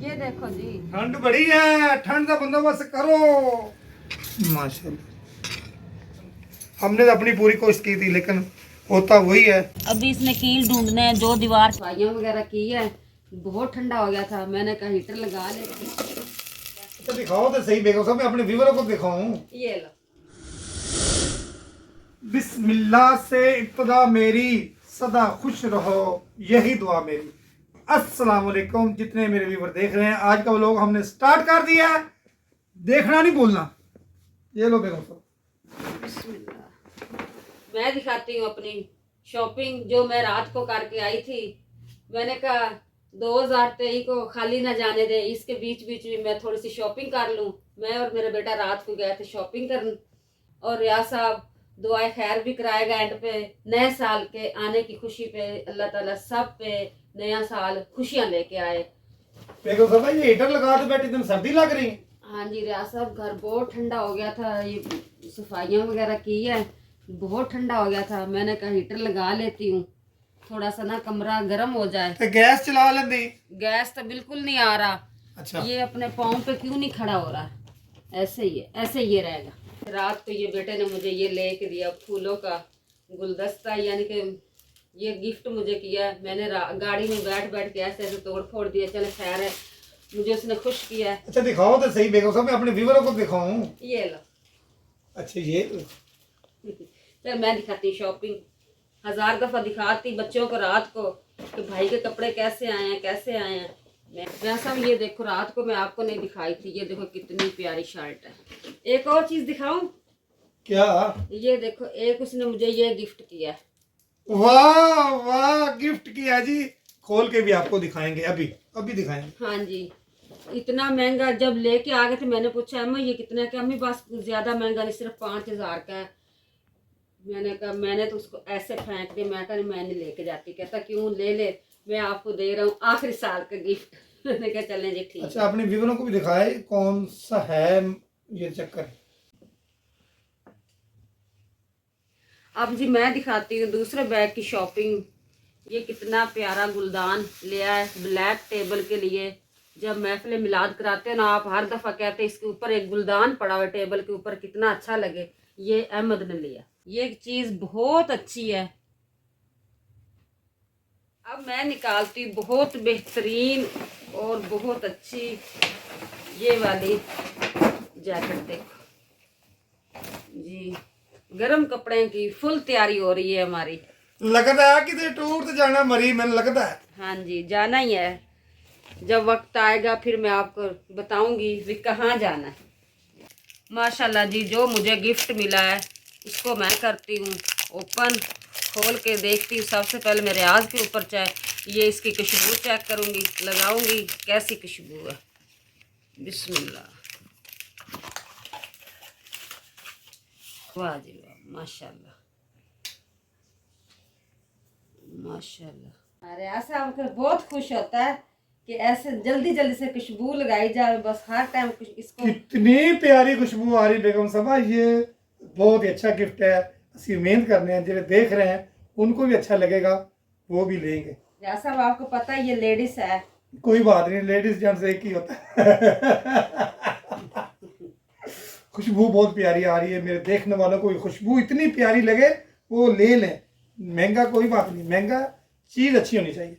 ये देखो जी, ठंड बड़ी है, ठंड का बंदोबस्त करो। माशाल्लाह, हमने तो अपनी पूरी कोशिश की थी लेकिन होता वही है। अभी इसने कील ढूंढने हैं, जो दीवार सफाइयाँ वगैरह की है। बहुत ठंडा हो गया था, मैंने कहा हीटर लगा ले। तो दिखाओ तो सही बेगम साहब, मैं अपने व्यूअरों को दिखाऊं। ये लो। बिस्मिल्लाह से इब्तिदा मेरी, सदा खुश रहो, यही दुआ मेरी। अस्सलाम वालेकुम, जितने मेरे व्यूअर देख रहे हैं, आज का व्लॉग हमने स्टार्ट कर दिया है। देखना नहीं भूलना। ये लो बेगम साहब। बिस्मिल्लाह। मैं दिखाती हूँ अपनी शॉपिंग जो मैं रात को करके आई थी। मैंने कहा 2023 को खाली ना जाने दे, इसके बीच बीच में मैं थोड़ी सी शॉपिंग कर लूँ। मैं और मेरा बेटा रात को गए थे शॉपिंग करने, और रियाज साहब दुआए खैर भी कराएगा एंड पे। नए साल के आने की खुशी पे अल्लाह ताला सब पे नया साल खुशियाँ लेके आए। बेगम साहब ये हीटर लगा के बैठी, तुम सर्दी लग रही है। हाँ जी रियाज साहब, घर बहुत ठंडा हो गया था, ये सफाइयाँ वगैरह की है, बहुत ठंडा हो गया था। मैंने कहा हीटर लगा लेती हूँ, थोड़ा सा ना कमरा गर्म हो जाए। तो गैस चला लेंदी। गैस तो बिल्कुल नहीं आ रहा। अच्छा, ये अपने पाँव पे क्यों नहीं खड़ा हो रहा? ऐसे ही है, ऐसे ये रहेगा। रात को ये बेटे ने मुझे ये लेके दिया फूलों का गुलदस्ता, यानी कि ये गिफ्ट मुझे किया। मैंने गाड़ी में बैठ बैठ के ऐसे ऐसे तोड़ फोड़ दिया। चले खैर है, मुझे उसने खुश किया है। अच्छा दिखाओ तो सही बेगम साहब, मैं अपने व्यूअरों को दिखाऊं। ये लो। अच्छा ये चल मैं दिखाती शॉपिंग, 1000 दफ़ा दिखाती बच्चों को रात को कि भाई के कपड़े कैसे आए हैं, कैसे आए हैं। मैं सब ये देखो, रात को मैं आपको नहीं दिखाई थी। ये देखो कितनी प्यारी शर्ट है। एक और चीज़ दिखाऊं? क्या? ये देखो, एक उसने मुझे ये गिफ्ट किया है। वाह वाह, गिफ्ट किया जी। खोल के भी आपको दिखाएंगे, अभी अभी दिखाएंगे। हाँ जी, इतना महंगा जब लेके आ गए थे, मैंने पूछा अम्मा ये कितना का? अम्मी बस ज़्यादा महंगा नहीं, सिर्फ 5000 का है। मैंने कहा, मैंने तो उसको ऐसे फेंक दिया। मैं कहा मैं नहीं लेके जाती। कहता क्यों, ले ले, मैं आपको दे रहा हूँ आखिरी साल का गिफ्ट। मैंने कहा चलें जी ठीक। अच्छा, अपने व्यूअरों को भी दिखाए कौन सा है ये चक्कर। अब जी मैं दिखाती हूँ दूसरे बैग की शॉपिंग। ये कितना प्यारा गुलदान लिया है ब्लैक टेबल के लिए। जब महफिल मिलाद कराते हो ना आप, हर दफ़ा कहते हैं इसके ऊपर एक गुलदान पड़ा हुआ टेबल के ऊपर, कितना अच्छा लगे। ये अहमद ने लिया, ये चीज़ बहुत अच्छी है। अब मैं निकालती हूँ बहुत बेहतरीन और बहुत अच्छी ये वाली जैकेट। देखो जी, गर्म कपड़े की फुल तैयारी हो रही है हमारी। लगता है कि टूर तो जाना मरी, मैंने लगता है। हाँ जी, जाना ही है। जब वक्त आएगा फिर मैं आपको बताऊंगी भी कहाँ जाना है। माशाल्लाह जी, जो मुझे गिफ्ट मिला है इसको मैं करती हूँ ओपन, खोल के देखती हूँ। सबसे पहले मेरे रियाज के ऊपर ये इसकी खुशबू चेक करूँगी, लगाऊंगी कैसी खुशबू है। बिस्मिल्लाह। वाह जी वाह, माशाल्लाह माशाल्लाह। अरे ऐसा होकर बहुत खुश होता है कि ऐसे जल्दी जल्दी से खुशबू लगाई जाए, बस हर टाइम इसको। कितनी प्यारी खुशबू आ रही बेगम साहबा, ये बहुत ही अच्छा गिफ्ट है। असि उम्मीद करने हैं जो देख रहे हैं उनको भी अच्छा लगेगा, वो भी लेंगे। जैसा आपको पता है ये लेडीज है। कोई बात नहीं, लेडीज जेंट्स एक ही होता है। खुशबू बहुत प्यारी आ रही है। मेरे देखने वालों को खुशबू इतनी प्यारी लगे वो ले लें। महंगा कोई बात नहीं, महंगा चीज़ अच्छी होनी चाहिए।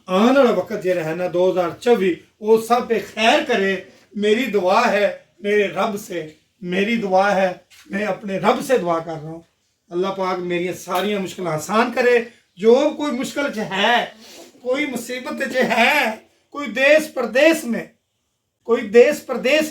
आने वाला वक्त जो है ना 2024, वो सब पे खैर करे। मेरी दुआ है मेरे रब से, मेरी दुआ है, मैं अपने रब से दुआ कर रहा हूँ अल्लाह पाक मेरी सारी मुश्किल आसान करे। जो कोई मुश्किल है, कोई मुसीबत है, कोई देश प्रदेश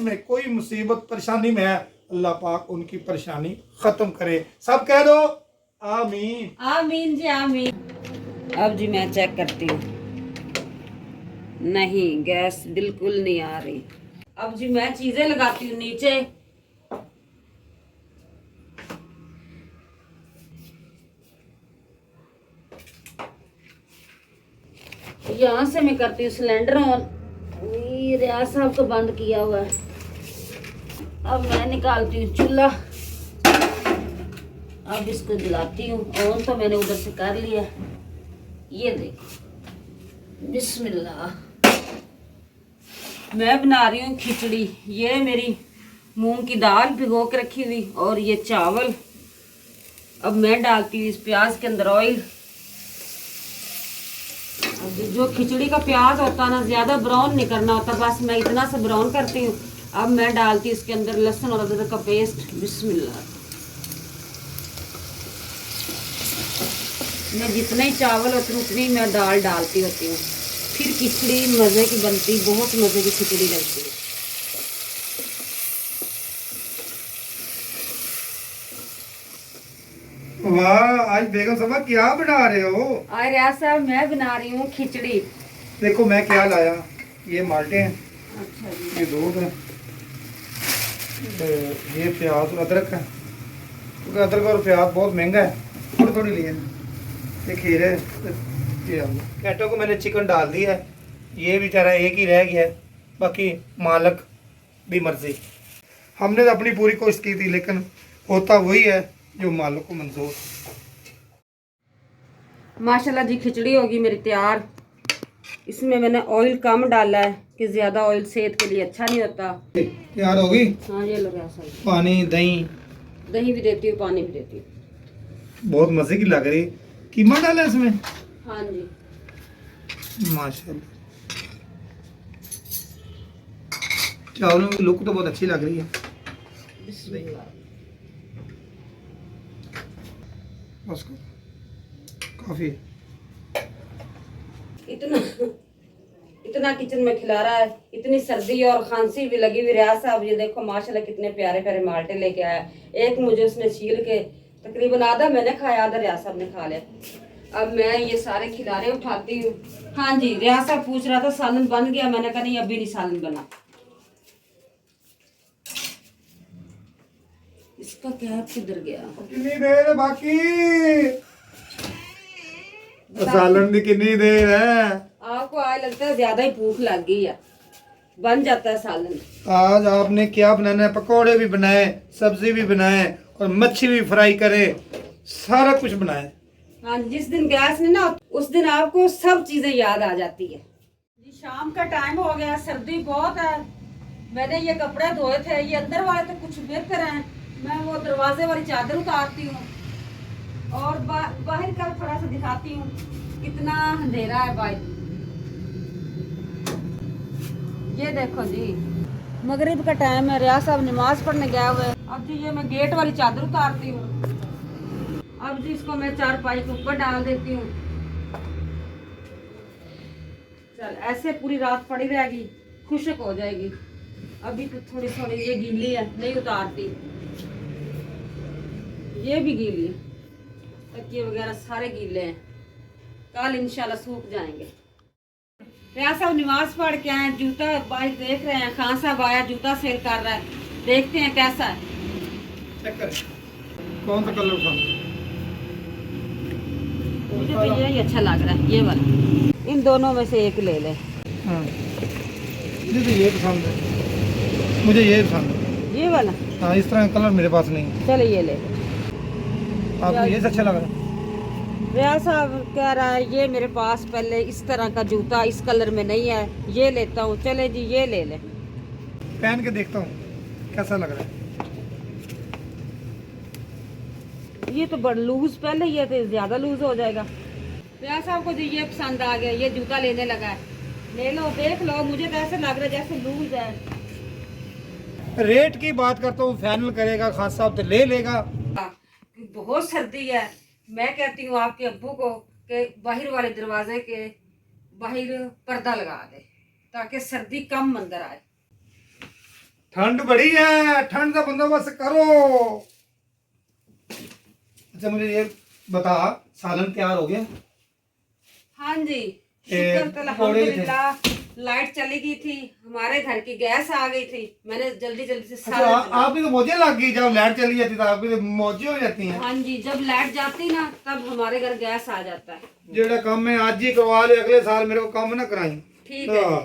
में, कोई मुसीबत परेशानी में है, अल्लाह पाक उनकी परेशानी ख़त्म करे। सब कह दो आमीन। आमीन जी आमीन। अब जी मैं चेक करती हूँ, नहीं गैस बिल्कुल नहीं आ रही। अब जी मैं चीज़ें लगाती हूँ नीचे। यहाँ से मैं करती हूँ सिलेंडर ऑन। ये रियाज साहब को बंद किया हुआ है। अब मैं निकालती हूँ चूल्हा, अब इसको जलाती हूँ। ऑन तो मैंने उधर से कर लिया। ये देखो, बिस्मिल्लाह। मैं बना रही हूँ खिचड़ी। ये मेरी मूंग की दाल भिगो के रखी हुई और ये चावल। अब मैं डालती हूँ इस प्याज के अंदर ऑयल। अब जो खिचड़ी का प्याज होता है ना, ज़्यादा ब्राउन नहीं करना होता, बस मैं इतना सा ब्राउन करती हूँ। अब मैं डालती हूँ इसके अंदर लहसुन और अदरक का पेस्ट। बिस्मिल्लाह। मैं जितने ही चावल होते हैं उतनी मैं दाल डालती होती हूँ। फिर खिचड़ी मज़े की बनती, बहुत मज़े की खिचड़ी बनती है। वाह, आज बेगम साहबा क्या बना रहे हो? और रियाज साहब मैं बना रही हूँ खिचड़ी। देखो मैं क्या लाया। ये माल्टे हैं, अच्छा जी। ये दूध है, ये प्याज और अदरक है, क्योंकि अदरक और प्याज बहुत महंगा है, थोड़ी थोड़ी लिए। ये खीर है, ये कैटो को मैंने चिकन डाल दिया है। ये बेचारा एक ही रह गया है, बाकी मालक भी मर्जी। हमने तो अपनी पूरी कोशिश की थी, लेकिन होता वही है जो मालक को मंजूर। माशाल्लाह जी, खिचड़ी होगी मेरी तैयार। इसमें मैंने ऑयल कम डाला है कि ज़्यादा ऑयल सेहत के लिए अच्छा नहीं होता। तैयार होगी। हाँ ये लो साहब, पानी दही दही भी देती हूँ, पानी भी देती हूँ। बहुत मजे की लग रही। कीमा डाला इसमें। हाँ जी। माशाल्लाह, चावलों की लुक तो बहुत अच्छी लग रही है। बिस्मिल्लाह। बस काफी। इतना इतना किचन में खिला रहा है, इतनी सर्दी और खांसी भी लगी हुई। रियाज साहब ये देखो माशाल्लाह कितने प्यारे प्यारे माल्टे लेके आया। एक मुझे उसने छील के, तकरीबन आधा मैंने खाया, आधा रियाज साहब ने खा लिया। अब मैं ये सारे खिलारे उठाती हूँ। हाँ जी, रियाज साहब पूछ रहा था सालन बन गया, मैंने कहा नहीं अभी नहीं सालन बना। इसका कैप किधर गया? कितनी देर है बाकी? सालन भी कितनी देर है? आपको आया लगता है ज्यादा ही भूख लग गई है, बन जाता है सालन। आज आपने क्या बनाना है? पकौड़े भी बनाए, सब्जी भी बनाए और मच्छी भी फ्राई करे, सारा कुछ बनाए। हाँ, जिस दिन गैस नहीं ना उस दिन आपको सब चीजें याद आ जाती है। जी शाम का टाइम हो गया, सर्दी बहुत है। मैंने ये कपड़े धोए थे, ये अंदर वाले तो कुछ बेहतर हैं। मैं वो दरवाजे वाली चादर उतारती हूँ और बाहर का थोड़ा सा दिखाती हूँ कितना अंधेरा है बाहर। ये देखो जी, मगरिब का टाइम है, रियाज साहब नमाज पढ़ने गया हुआ है। अब जी ये मैं गेट वाली चादर उतारती हूँ। अब जी इसको मैं चारपाई के ऊपर डाल देती हूँ। चल ऐसे पूरी रात पड़ी रहेगी, खुशक हो जाएगी। अभी तो थोड़ी थोड़ी ये गीली है, नहीं उतारती। ये भी गीली है, तकिए वगैरह सारे गीले हैं, कल इंशाल्लाह सूख जाएंगे। रियाज साहब नमाज पढ़ के आए, जूता बाहर देख रहे हैं। खान साहब आया, जूता सेल कर रहा है, देखते हैं कैसा है। चेक करें कौन सा कलर था। मुझे तो यही अच्छा लग रहा है, ये वाला। इन दोनों में से एक ले ले। हाँ, मुझे तो ये पसंद है, मुझे ये पसंद है। ये वाला? हाँ, इस तरह का कलर मेरे पास नहीं है। चलो ये ले। आपको ये अच्छा लग रहा है? रियाज साहब कह रहा है ये मेरे पास पहले इस तरह का जूता इस कलर में नहीं है, ये लेता हूँ। चले जी ये ले ले। पहन के देखता हूँ कैसा लग रहा है। ये तो बड़ा लूज, पहले ये तो ज्यादा लूज हो जाएगा। रियाज साहब को जी ये पसंद आ गया, ये जूता लेने लगा है। ले लो, देख लो, मुझे तो ऐसे लग रहा है जैसे लूज है। रेट की बात करता हूँ, फाइनल करेगा खान साहब तो ले लेगा। बहुत सर्दी है। मैं कहती हूँ आपके अब्बू को कि बाहर वाले दरवाजे के बाहर पर्दा लगा दे ताकि सर्दी कम अंदर आए। ठंड बड़ी है, ठंड का बंदोबस्त करो। अच्छा मुझे ये बता, सालन तैयार हो गया? हाँ जी, शुक्र तो अल्हम्दुलिल्लाह। लाइट चली गई थी, हमारे घर की गैस आ गई थी, मैंने जल्दी जल्दी से अच्छा, आपकी तो मौजें लग गई जब लाइट चली जाती तो आपकी तो मौजें हो जाती हैं। हाँ जी, जब लाइट जाती ना तब हमारे घर गैस आ जाता है। जेड़ा काम मैं आज ही करवा ले, अगले साल मेरे को काम ना कराई। ठीक है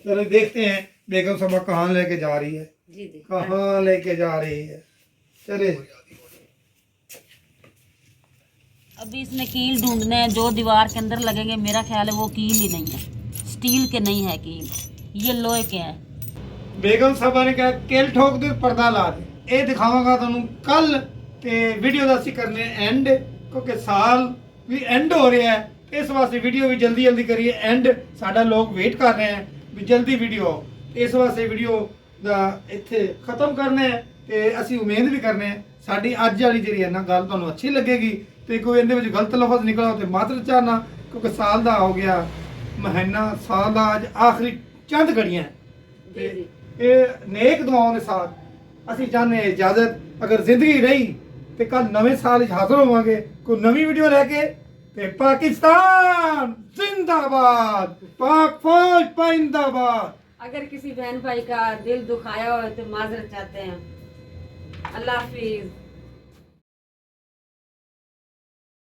चलो देखते हैं बेगम साहबा कहाँ लेके जा रही है। जी जी। कहाँ लेके जा रही है, चले। अभी इसने कील ढूंढने हैं जो दीवार के अंदर लगेंगे। मेरा ख्याल है वो कील ही नहीं है, स्टील के नहीं है कि ये लोहे के हैं। ਬੇਗਮ ਸਾਹਿਬਾ ਨੇ ਕਿਹਾ ਕਿਲ ਠੋਕ ਦੇ ਪਰਦਾ ਲਾ ਦੇ। ਇਹ ਦਿਖਾਵਾਂਗਾ ਤੁਹਾਨੂੰ ਕੱਲ ਤੇ ਵੀਡੀਓ ਦਾ ਅਸੀਂ ਕਰਨੇ ਐਂਡ, ਕਿਉਂਕਿ ਸਾਲ ਵੀ ਐਂਡ ਹੋ ਰਿਹਾ ਹੈ, ਇਸ ਵਾਸਤੇ ਵੀਡੀਓ ਵੀ ਜਲਦੀ ਜਲਦੀ ਕਰੀਏ ਐਂਡ। ਸਾਡਾ ਲੋਕ ਵੇਟ ਕਰ ਰਹੇ ਹੈ ਵੀ ਜਲਦੀ ਵੀਡੀਓ, ਇਸ ਵਾਸਤੇ ਵੀਡੀਓ ਦਾ ਇੱਥੇ ਖਤਮ ਕਰਨਾ ਹੈ ਤੇ ਅਸੀਂ ਉਮੀਦ ਵੀ ਕਰਨੇ ਹੈ ਸਾਡੀ ਅੱਜ ਵਾਲੀ ਜਿਹੜੀ ਹੈ ਨਾ ਗੱਲ ਤੁਹਾਨੂੰ ਅੱਛੀ ਲੱਗੇਗੀ ਤੇ ਕੋਈ ਇਹਦੇ ਵਿੱਚ ਗਲਤ ਲਫ਼ਜ਼ ਨਿਕਲਾ ਤੇ ਮਾਤਰ ਚਾਹਨਾ, ਕਿਉਂਕਿ ਸਾਲ ਦਾ ਹੋ ਗਿਆ ਮਹੀਨਾ, ਸਾਲ ਦਾ ਅੱਜ ਆਖਰੀ ਚੰਦ ਘੜੀਆਂ जी जी ਇਹ ਨੇਕ ਦੁਆਵਾਂ ਦੇ ਸਾਥ ਅਸੀਂ ਚਾਹੁੰਦੇ ਹਾਂ ਇਜਾਜ਼ਤ। ਅਗਰ ਜ਼ਿੰਦਗੀ ਰਹੀ ਤੇ ਕੱਲ ਨਵੇਂ ਸਾਲ ਵਿੱਚ ਹਾਜ਼ਰ ਹੋਵਾਂਗੇ ਕੋਈ ਨਵੀਂ ਵੀਡੀਓ ਲੈ ਕੇ। ਤੇ ਪਾਕਿस्तान जिंदाबाद, पाक फौज पाइंदाबाद। अगर किसी बहन भाई का दिल दुखाया हो तो माजरत चाहते हैं। अल्लाह हाफिज।